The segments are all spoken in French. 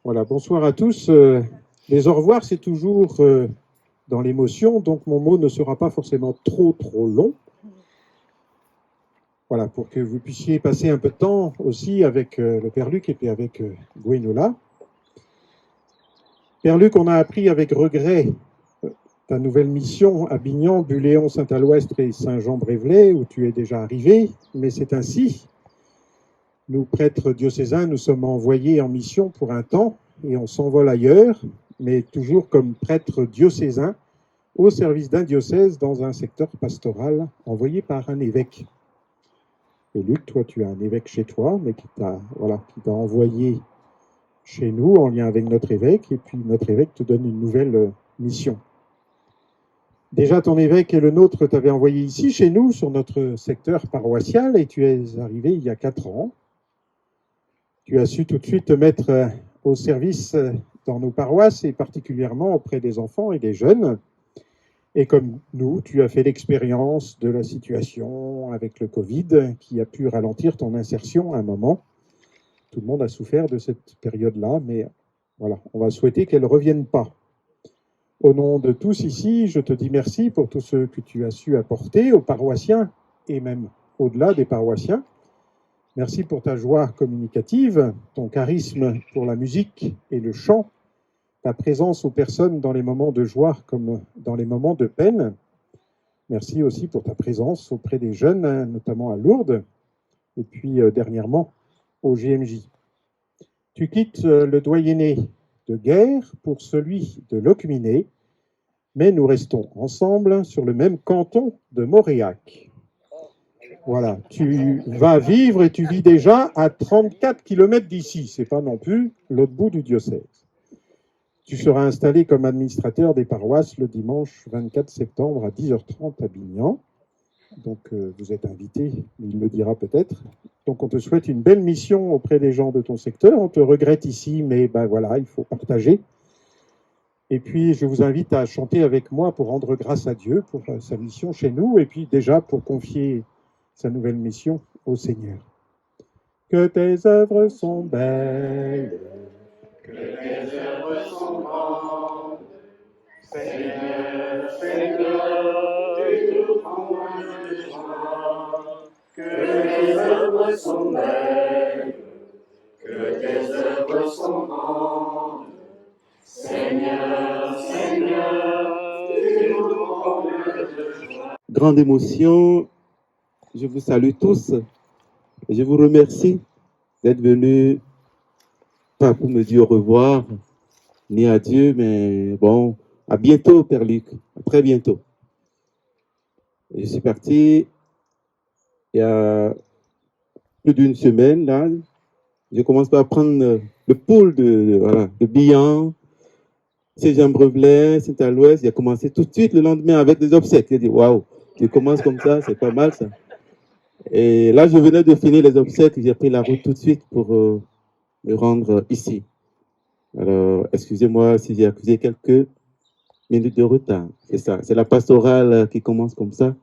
Voilà, bonsoir à tous. Les au revoir, c'est toujours dans l'émotion, donc mon mot ne sera pas forcément trop long. Voilà, pour que vous puissiez passer un peu de temps aussi avec le Père Luc et puis avec Gwenola. Père Luc, on a appris avec regret ta nouvelle mission à Bignan, Buléon, Saint-Aloïstre et Saint-Jean-Brévelay, où tu es déjà arrivé, mais c'est ainsi. Nous, prêtres diocésains, nous sommes envoyés en mission pour un temps et on s'envole ailleurs, mais toujours comme prêtres diocésains au service d'un diocèse dans un secteur pastoral envoyé par un évêque. Et Luc, toi, tu as un évêque chez toi, mais qui t'a envoyé chez nous en lien avec notre évêque, et puis notre évêque te donne une nouvelle mission. Déjà, ton évêque et le nôtre t'avaient envoyé ici, chez nous, sur notre secteur paroissial, et tu es arrivé il y a 4 ans. Tu as su tout de suite te mettre au service dans nos paroisses, et particulièrement auprès des enfants et des jeunes. Et comme nous, tu as fait l'expérience de la situation avec le Covid qui a pu ralentir ton insertion à un moment. Tout le monde a souffert de cette période-là, mais voilà, on va souhaiter qu'elle ne revienne pas. Au nom de tous ici, je te dis merci pour tout ce que tu as su apporter aux paroissiens et même au-delà des paroissiens. Merci pour ta joie communicative, ton charisme pour la musique et le chant, ta présence aux personnes dans les moments de joie comme dans les moments de peine. Merci aussi pour ta présence auprès des jeunes, notamment à Lourdes, et puis dernièrement au GMJ. Tu quittes le doyenné de Guerre pour celui de Locminé, mais nous restons ensemble sur le même canton de Mauriac. Voilà, tu vas vivre et tu vis déjà à 34 km d'ici, c'est pas non plus l'autre bout du diocèse. Tu seras installé comme administrateur des paroisses le dimanche 24 septembre à 10h30 à Bignan. Donc, vous êtes invité, il le dira peut-être. Donc, on te souhaite une belle mission auprès des gens de ton secteur. On te regrette ici, mais ben voilà, il faut partager. Et puis, je vous invite à chanter avec moi pour rendre grâce à Dieu pour sa mission chez nous, et puis déjà pour confier sa nouvelle mission au Seigneur. Que tes œuvres sont belles, que tes œuvres sont grandes, Seigneur, Seigneur, tu nous combles de joie. Que tes œuvres sont belles, que tes œuvres sont grandes, Seigneur, Seigneur, tu nous combles de joie. Grande émotion, je vous salue tous et je vous remercie d'être venus, pas pour me dire au revoir, ni adieu, mais bon, à bientôt, Père Luc, à très bientôt. Je suis parti il y a plus d'une semaine, là, je commence par prendre le pôle de Bignan, Saint-Jean-Brévelay, Saint-Aloïstre. J'ai commencé tout de suite le lendemain avec des obsèques. J'ai dit, waouh, tu commences comme ça, c'est pas mal ça. Et là, je venais de finir les obsèques, j'ai pris la route tout de suite pour me rendre ici. Alors, excusez-moi si j'ai accusé quelques minutes de retard. C'est ça, c'est la pastorale qui commence comme ça.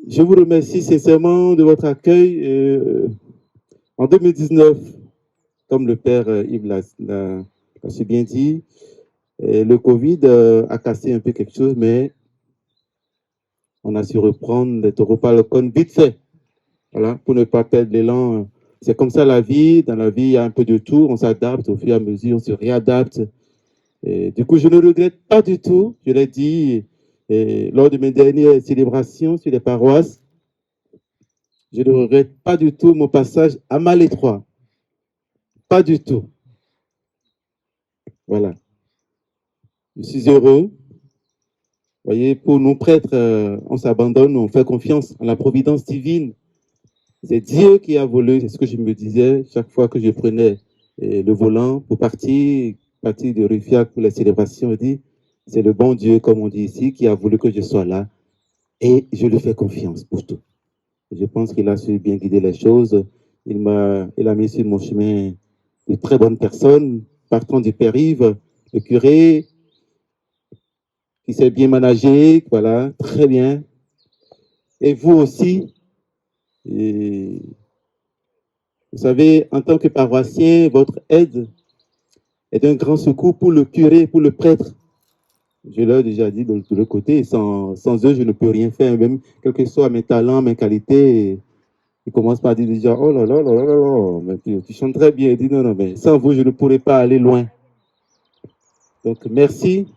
Je vous remercie sincèrement de votre accueil. En 2019, comme le Père Yves l'a si bien dit, le Covid a cassé un peu quelque chose, mais on a su reprendre les taureaux vite fait. Voilà, pour ne pas perdre l'élan. C'est comme ça la vie. Dans la vie, il y a un peu de tout. On s'adapte au fur et à mesure, on se réadapte. Et du coup, je ne regrette pas du tout. Je l'ai dit lors de mes dernières célébrations sur les paroisses. Je ne regrette pas du tout mon passage à Malétroit. Pas du tout. Voilà. Je suis heureux. Vous voyez, pour nous prêtres, on s'abandonne, on fait confiance à la providence divine. C'est Dieu qui a voulu, c'est ce que je me disais chaque fois que je prenais le volant pour partir de Rufiac pour les célébrations. Je dis, c'est le bon Dieu, comme on dit ici, qui a voulu que je sois là. Et je lui fais confiance pour tout. Je pense qu'il a su bien guider les choses. Il a mis sur mon chemin de très bonnes personnes, partant du Père Yves, le curé, qui s'est bien managé, voilà, très bien. Et vous aussi. Et Vous savez, en tant que paroissien, votre aide est un grand secours pour le curé, pour le prêtre. Je l'ai déjà dit de l'autre côté, sans eux, je ne peux rien faire, même quels que soient mes talents, mes qualités. Ils commencent par dire déjà, oh là là là là là là, mais tu chantes très bien. Il dit, non, non, mais sans vous, je ne pourrais pas aller loin. Donc, merci.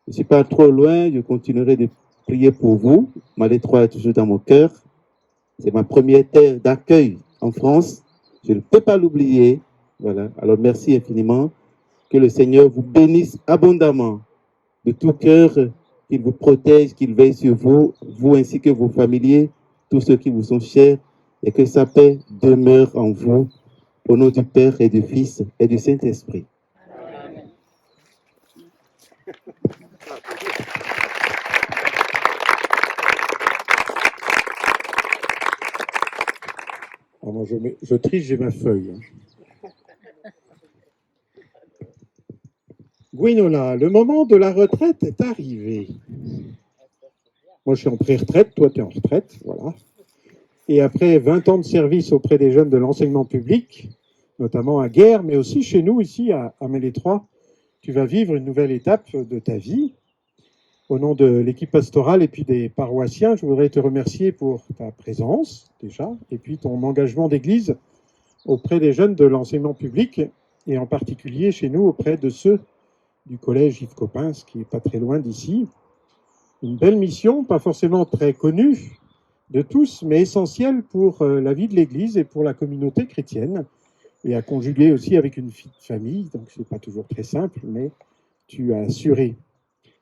Je ne suis pas trop loin, je continuerai de prier pour vous. Malétroit est toujours dans mon cœur. C'est ma première terre d'accueil en France. Je ne peux pas l'oublier. Voilà. Alors, merci infiniment. Que le Seigneur vous bénisse abondamment de tout cœur, qu'il vous protège, qu'il veille sur vous, vous ainsi que vos familiers, tous ceux qui vous sont chers, et que sa paix demeure en vous, au nom du Père et du Fils et du Saint-Esprit. Alors moi, je triche, j'ai ma feuille. Gwenola, le moment de la retraite est arrivé. Moi, je suis en pré-retraite, toi, tu es en retraite, voilà. Et après 20 ans de service auprès des jeunes de l'enseignement public, notamment à Guerre, mais aussi chez nous, ici, à Mélétroit, tu vas vivre une nouvelle étape de ta vie. Au nom de l'équipe pastorale et puis des paroissiens, je voudrais te remercier pour ta présence, déjà, et puis ton engagement d'église auprès des jeunes de l'enseignement public, et en particulier chez nous, auprès de ceux du collège Yves Coppens, qui n'est pas très loin d'ici. Une belle mission, pas forcément très connue de tous, mais essentielle pour la vie de l'Église et pour la communauté chrétienne, et à conjuguer aussi avec une vie de famille, donc c'est pas toujours très simple, mais tu as assuré.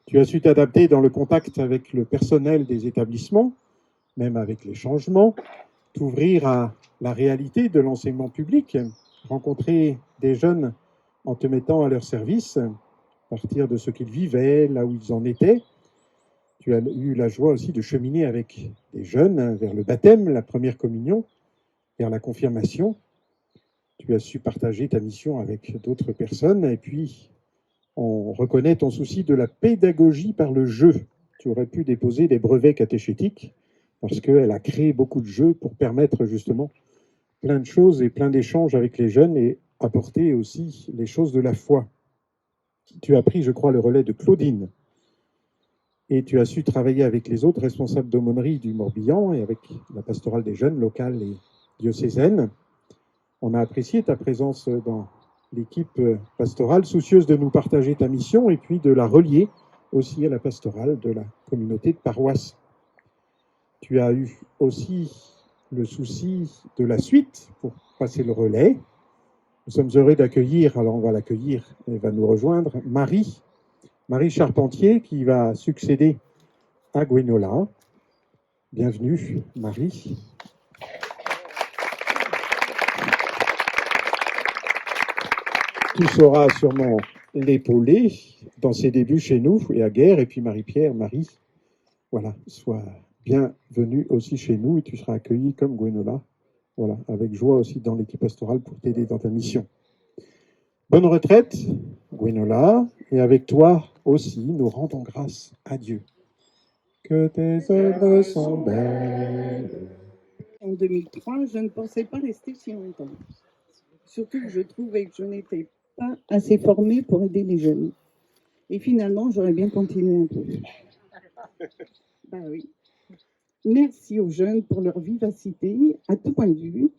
Tu as su t'adapter dans le contact avec le personnel des établissements, même avec les changements, t'ouvrir à la réalité de l'enseignement public, rencontrer des jeunes en te mettant à leur service, partir de ce qu'ils vivaient, là où ils en étaient. Tu as eu la joie aussi de cheminer avec des jeunes vers le baptême, la première communion, vers la confirmation. Tu as su partager ta mission avec d'autres personnes. Et puis, on reconnaît ton souci de la pédagogie par le jeu. Tu aurais pu déposer des brevets catéchétiques parce qu'elle a créé beaucoup de jeux pour permettre justement plein de choses et plein d'échanges avec les jeunes et apporter aussi les choses de la foi. Tu as pris, je crois, le relais de Claudine et tu as su travailler avec les autres responsables d'aumônerie du Morbihan et avec la pastorale des jeunes locale et diocésaine. On a apprécié ta présence dans l'équipe pastorale, soucieuse de nous partager ta mission et puis de la relier aussi à la pastorale de la communauté de paroisse. Tu as eu aussi le souci de la suite pour passer le relais. Nous sommes heureux d'accueillir, alors on va l'accueillir, elle va nous rejoindre, Marie Charpentier, qui va succéder à Gwenola. Bienvenue, Marie. Tu sauras sûrement l'épauler dans ses débuts chez nous et à Guerre. Et puis Marie-Pierre, Marie, voilà, sois bienvenue aussi chez nous et tu seras accueillie comme Gwenola. Voilà, avec joie aussi dans l'équipe pastorale pour t'aider dans ta mission. Bonne retraite, Gwenola, et avec toi aussi, nous rendons grâce à Dieu. Que tes œuvres sont belles. En 2003, je ne pensais pas rester si longtemps. Surtout que je trouvais que je n'étais pas assez formée pour aider les jeunes. Et finalement, j'aurais bien continué un peu. Ben oui. Merci aux jeunes pour leur vivacité, à tout point de vue,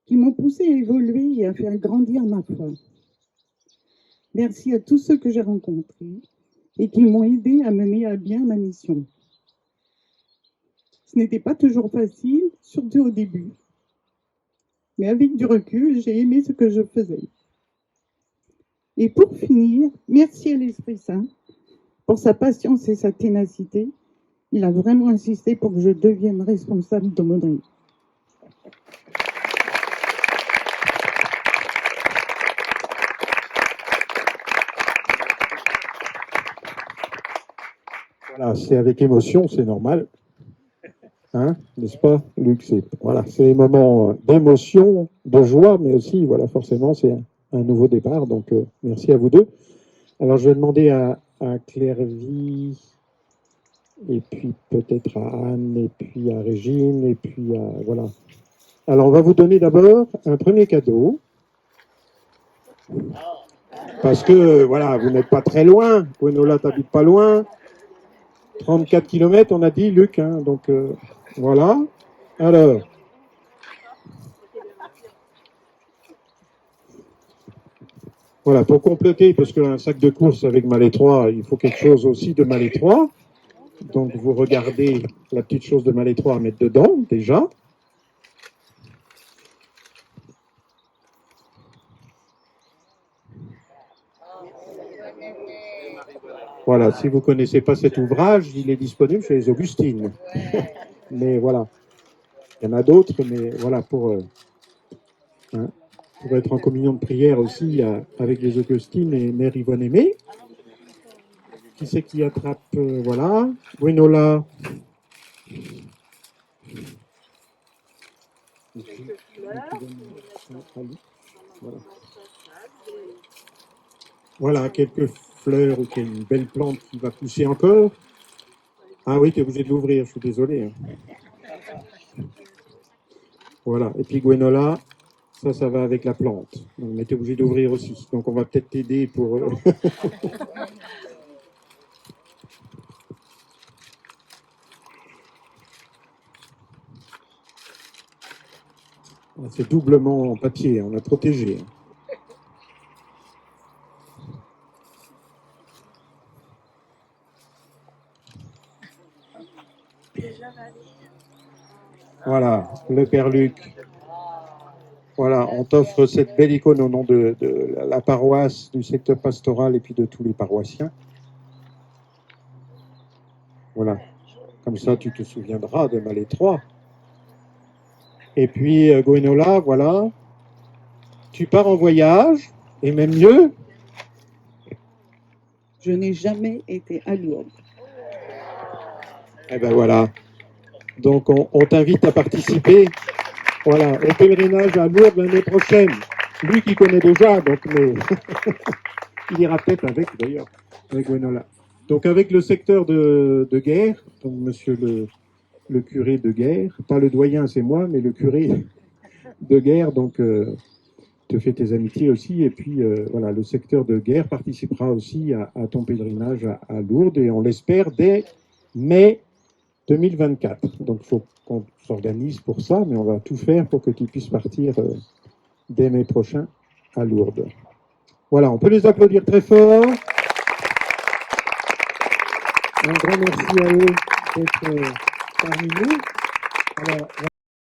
qui m'ont poussé à évoluer et à faire grandir ma foi. Merci à tous ceux que j'ai rencontrés et qui m'ont aidé à mener à bien ma mission. Ce n'était pas toujours facile, surtout au début. Mais avec du recul, j'ai aimé ce que je faisais. Et pour finir, merci à l'Esprit Saint pour sa patience et sa ténacité. Il a vraiment insisté pour que je devienne responsable d'aumônerie. Voilà, c'est avec émotion, c'est normal. Hein, n'est-ce pas, Luc? Voilà, c'est des moments d'émotion, de joie, mais aussi, voilà, forcément, c'est un nouveau départ. Donc, merci à vous deux. Alors, je vais demander à Claire-Vie, et puis peut-être à Anne, et puis à Régine, et puis à, voilà, Alors, on va vous donner d'abord un premier cadeau. Parce que, voilà, vous n'êtes pas très loin. Gwenola, t'habites pas loin. 34 km, on a dit, Luc. Hein, donc, voilà. Alors. Voilà, pour compléter, parce qu'un sac de course avec Malétroit, il faut quelque chose aussi de Malétroit. Donc, vous regardez la petite chose de Malétroit à mettre dedans, déjà. Voilà, si vous ne connaissez pas cet ouvrage, il est disponible chez les Augustines. Mais voilà, il y en a d'autres, mais voilà, pour être en communion de prière aussi avec les Augustines et Mère Yvonne Aimée. Qui c'est qui attrape voilà, Gwenola. Voilà, quelques fleurs ou une belle plante qui va pousser encore. Ah oui, tu es obligé de l'ouvrir, je suis désolé. Hein. Voilà, et puis Gwenola, ça va avec la plante. Donc, mais tu es obligé d'ouvrir aussi. Donc on va peut-être t'aider pour... C'est doublement en papier, on a protégé. Voilà, le Père Luc. Voilà, on t'offre cette belle icône au nom de la paroisse, du secteur pastoral et puis de tous les paroissiens. Voilà, comme ça tu te souviendras de Malétroit. Et puis Gwenola, voilà, tu pars en voyage, et même mieux. Je n'ai jamais été à Lourdes. Eh ben voilà, donc on t'invite à participer. Voilà, au pèlerinage à Lourdes l'année prochaine. Lui qui connaît déjà, donc mais il ira peut-être avec d'ailleurs, avec Gwenola. Donc avec le secteur de guerre, donc monsieur le curé de guerre, pas le doyen c'est moi, mais le curé de guerre, donc te fait tes amitiés aussi. Et puis voilà, le secteur de guerre participera aussi à ton pèlerinage à Lourdes et on l'espère dès mai 2024. Donc il faut qu'on s'organise pour ça, mais on va tout faire pour que tu puisses partir dès mai prochain à Lourdes. Voilà, on peut les applaudir très fort. Un grand merci à eux d'être parmi nous. Alors,